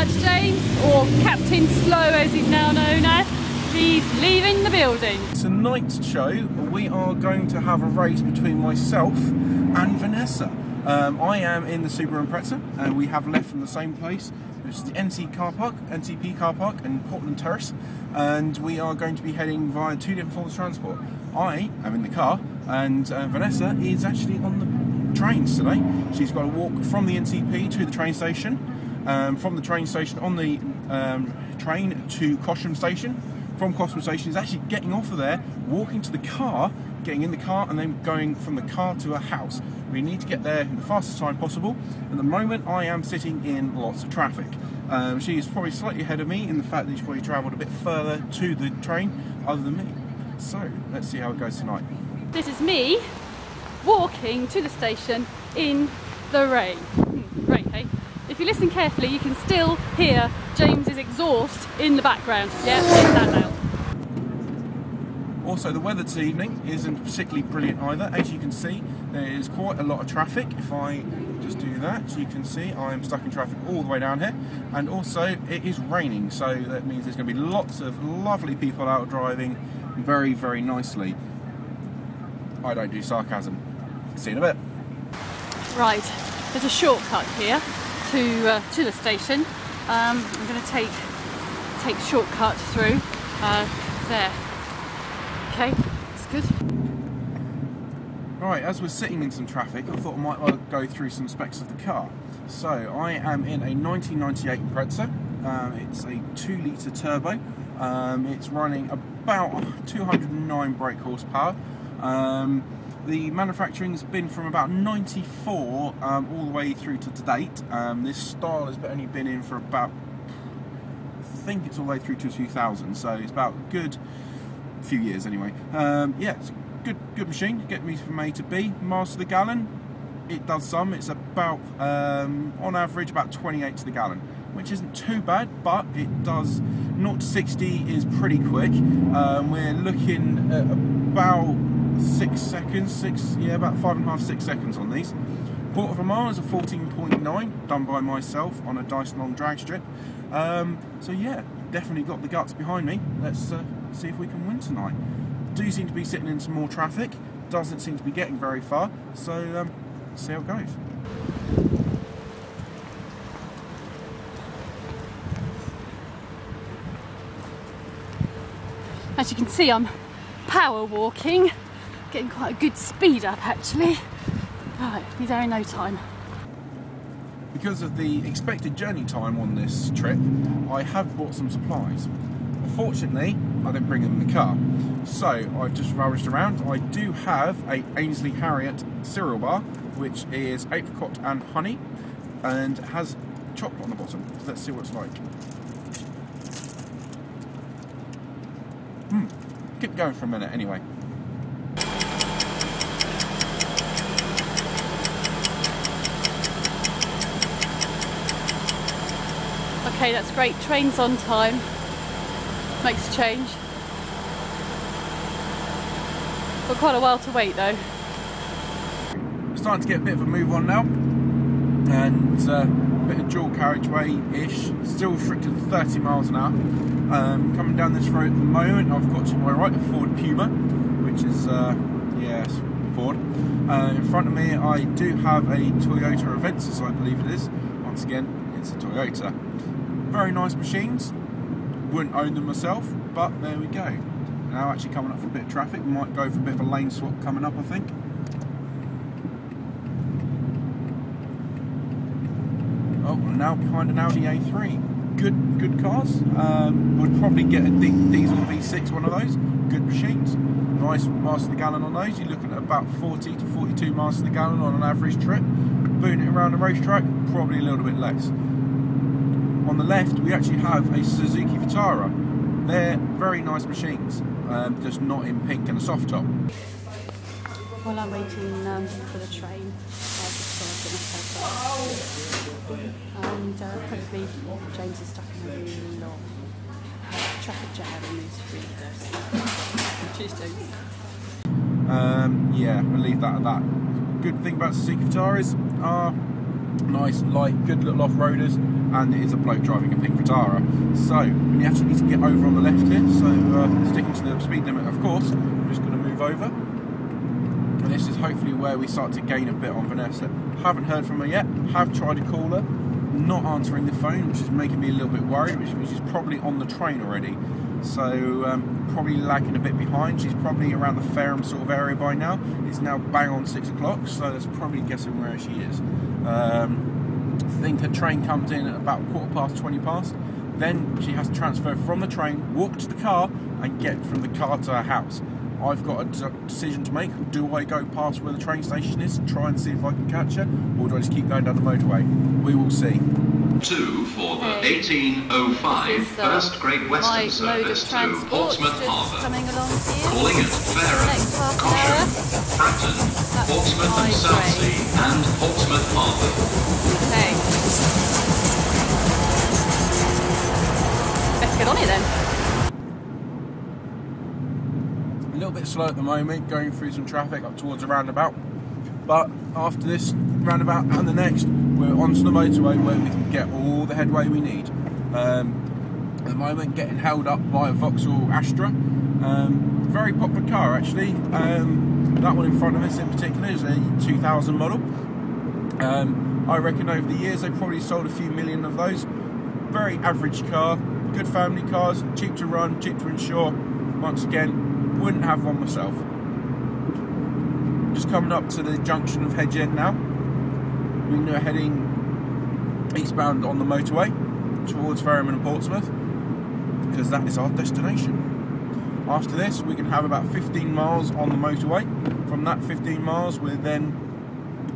That's James, or Captain Slow as he's now known as. He's leaving the building. Tonight's show, we are going to have a race between myself and Vanessa. I am in the Subaru Impreza, and we have left from the same place, which is the NTP car park in Portland Terrace, and we are going to be heading via two different forms of transport. I am in the car, and Vanessa is actually on the trains today. She's got to walk from the NTP to the train station, from the train station on the train to Cosham Station. From Cosham Station is actually getting off of there, walking to the car, getting in the car, and then going from the car to a house. We need to get there in the fastest time possible. At the moment, I am sitting in lots of traffic. She is probably slightly ahead of me in the fact that she's probably travelled a bit further to the train other than me. So, let's see how it goes tonight. This is me walking to the station in the rain. Great, hey? If you listen carefully, you can still hear James's exhaust in the background. Yeah, it's that loud. Also, the weather this evening isn't particularly brilliant either. As you can see, there is quite a lot of traffic. If I just do that, you can see I am stuck in traffic all the way down here. And also, it is raining, so that means there's going to be lots of lovely people out driving very, very nicely. I don't do sarcasm. See you in a bit. Right, there's a shortcut here to the station. I'm going to take the shortcut through there. Okay, that's good. Right, as we're sitting in some traffic, I thought I might well go through some specs of the car. So, I am in a 1998 Impreza. It's a 2-litre turbo. It's running about 209 brake horsepower. The manufacturing's been from about 94 all the way through to date. This style has only been in for about, I think it's all the way through to 2000, so it's about a good few years anyway. Yeah, it's a good machine to get me from A to B. Miles to the gallon, it does some. It's about, on average, about 28 to the gallon, which isn't too bad, but it does 0 to 60 is pretty quick. We're looking at about 6 seconds, about 5.5 to 6 seconds on these. Quarter of a mile is a 14.9, done by myself on a Dyson long drag strip. So yeah, definitely got the guts behind me. Let's see if we can win tonight. Do seem to be sitting in some more traffic, doesn't seem to be getting very far, so see how it goes. As you can see, I'm power walking, getting quite a good speed up actually. Right, be there in no time. Because of the expected journey time on this trip, I have bought some supplies. Unfortunately, I didn't bring them in the car, so I've just rummaged around. I do have a Ainsley Harriott cereal bar, which is apricot and honey, and has chocolate on the bottom. So let's see what it's like. Keep going for a minute anyway. Okay, that's great. Train's on time. Makes a change. Got quite a while to wait though. Starting to get a bit of a move on now, and a bit of dual carriageway-ish. Still restricted to 30 miles an hour. Coming down this road at the moment, I've got to my right a Ford Puma, which is, yes, Ford. In front of me I do have a Toyota Avensis, I believe it is. Once again, it's a Toyota. Very nice machines. Wouldn't own them myself, but there we go. Now actually coming up for a bit of traffic. We might go for a bit of a lane swap coming up, I think. Oh, we're now behind an Audi A3. Good cars. Would probably get a diesel V6, one of those. Good machines. Nice miles to the gallon on those. You're looking at about 40 to 42 miles to the gallon on an average trip. Booting it around the racetrack, probably a little bit less. On the left, we actually have a Suzuki Vitara. They're very nice machines, just not in pink and a soft top. While I'm waiting for the train, I'll just and hopefully James is stuck in a really long traffic jam and he's really thirsty. Cheers, James. Yeah, we'll leave that at that. Good thing about Suzuki Vitaras are Nice, light, good little off-roaders, and it is a bloke driving a pink Vitara. So, we actually need to get over on the left here, so sticking to the speed limit, of course. I'm just going to move over. And this is hopefully where we start to gain a bit on Vanessa. Haven't heard from her yet, have tried to call her, not answering the phone, which is making me a little bit worried, which means she's probably on the train already. So, probably lagging a bit behind. She's probably around the Fareham sort of area by now. It's now bang on 6 o'clock, so that's probably guessing where she is. I think her train comes in at about 20 past. Then she has to transfer from the train, walk to the car, and get from the car to her house. I've got a decision to make. Do I go past where the train station is, try and see if I can catch her, or do I just keep going down the motorway? We will see. 2 for the 1805 first Great Western service to Portsmouth Harbour. Calling at Fareham, Cosham, Fratton, Portsmouth and Southsea, and Portsmouth Harbour. Okay. Let's get on it then. A little bit slow at the moment, going through some traffic up towards a roundabout. But after this roundabout and the next, we're onto the motorway where we can get all the headway we need. At the moment, getting held up by a Vauxhall Astra. Very popular car actually. That one in front of us in particular is a 2000 model. I reckon over the years they probably sold a few million of those. Very average car, good family cars, cheap to run, cheap to insure. Once again, wouldn't have one myself. Just coming up to the junction of Hedge End now. We're heading eastbound on the motorway towards Fareham and Portsmouth, because that is our destination. After this, we can have about 15 miles on the motorway. From that 15 miles, we're then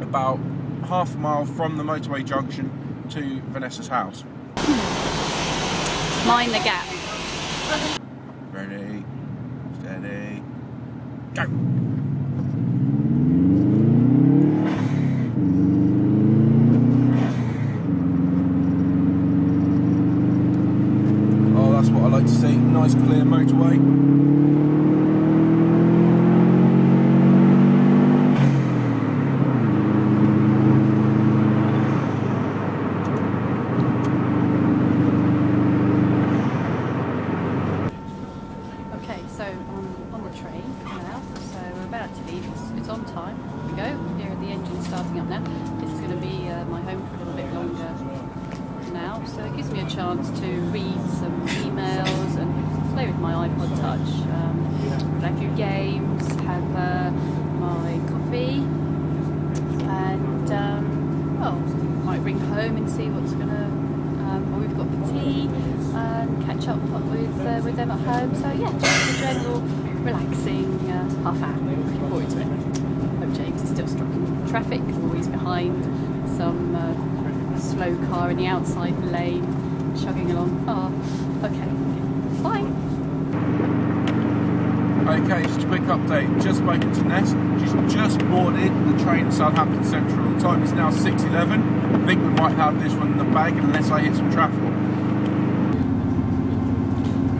about half a mile from the motorway junction to Vanessa's house. Mind the gap. Ready, steady, go! Oh, that's what I like to see. Nice clear motorway. It's on time. Here we go. Here are the engines starting up now. This is going to be my home for a little bit longer now, so it gives me a chance to read some emails and play with my iPod Touch, play a few games, have my coffee, and well, might ring home and see what's going to what we've got for tea, and catch up with them at home. So yeah, just a general relaxing half hour. Looking forward to it. Hope James is still stuck in traffic, or he's behind some slow car in the outside lane, chugging along. Oh, okay. Bye. Okay, just a quick update. Just spoken to Ness. She's just boarded the train at Southampton Central. The time is now 6:11. I think we might have this one in the bag unless I hit some traffic.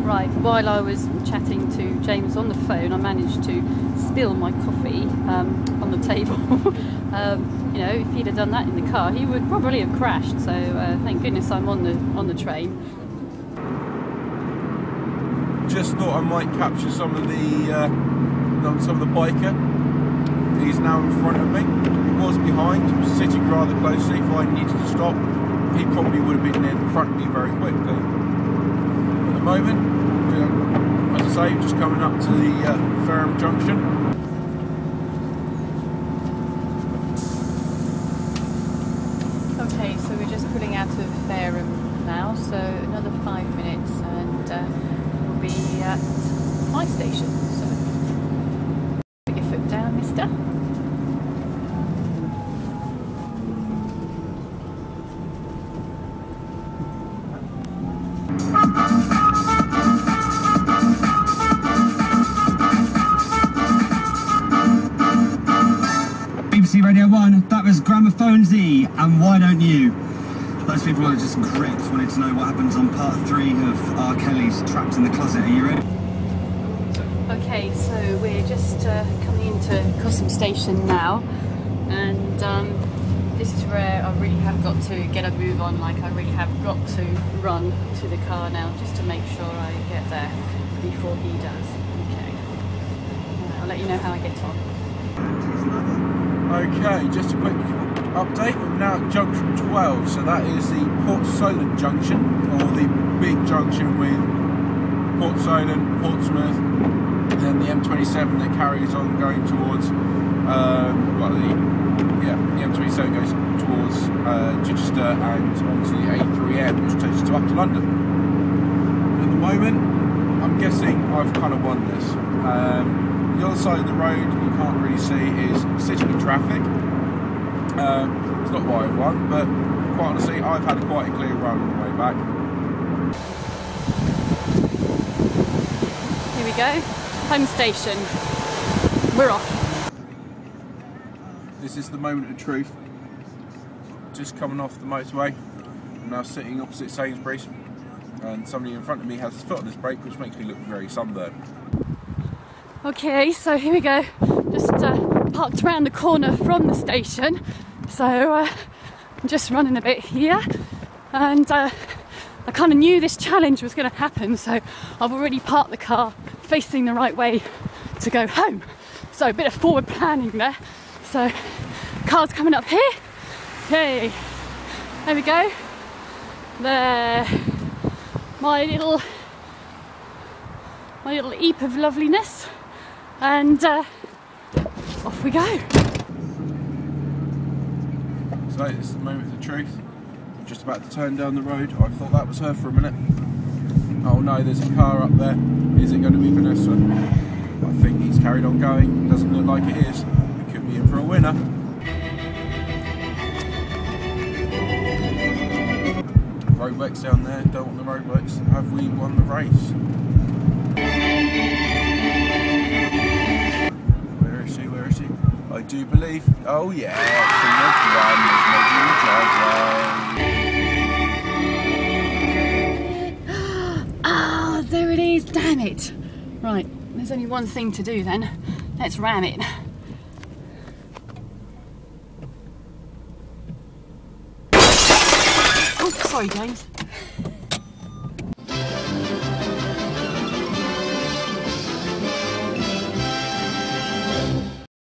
Right, while I was chatting to James on the phone, I managed to spill my coffee on the table. You know, if he'd have done that in the car, he would probably have crashed. So thank goodness I'm on the train. Just thought I might capture some of the biker. He's now in front of me. He was behind, sitting rather closely. If I needed to stop, he probably would have been in front of me very quickly. At the moment, as I say, just coming up to the Fareham Junction. Okay, so we're just pulling out of Fareham now, so another 5 minutes and we'll be at my station. So put your foot down, mister. BBC Radio 1, that was Gramophone Z, and Why Don't You? Those people are just gripped, wanted to know what happens on part 3 of R. Kelly's Trapped in the Closet. Are you ready? Okay, so we're just coming into Cosham Station now, and This is where I really have got to get a move on, like I really have got to run to the car now just to make sure I get there before he does. Okay. I'll let you know how I get on. Okay, just a quick update. We're now at junction 12, so that is the Port Solent junction, or the big junction with Port Solent, Portsmouth, and then the M27 that carries on going towards, the M27 goes towards Chichester and onto the A3M, which takes us up to London. At the moment, I'm guessing I've kind of won this. The other side of the road you can't really see is city traffic. It's not why I won, but quite honestly, I've had quite a clear run on the way back. Here we go, home station. We're off. This is the moment of truth. Just coming off the motorway. I'm now sitting opposite Sainsbury's, and somebody in front of me has his foot on his brake, which makes me look very sunburned. Okay, so here we go. Just parked around the corner from the station. So I'm just running a bit here, and I kind of knew this challenge was going to happen, so I've already parked the car facing the right way to go home. So a bit of forward planning there. So car's coming up here. Hey, there we go. There, my little heap of loveliness, and off we go. So it's the moment of the truth. I'm just about to turn down the road. I thought that was her for a minute. Oh no, there's a car up there. Is it going to be Vanessa? I think he's carried on going. Doesn't look like it is. We could be in for a winner. Roadworks down there. Don't want the roadworks. Have we won the race? Where is she? Where is she? I do believe. Oh yeah, she was the one. Ah, there it is. Damn it! Right, there's only one thing to do then. Let's ram it. Oh, sorry, James.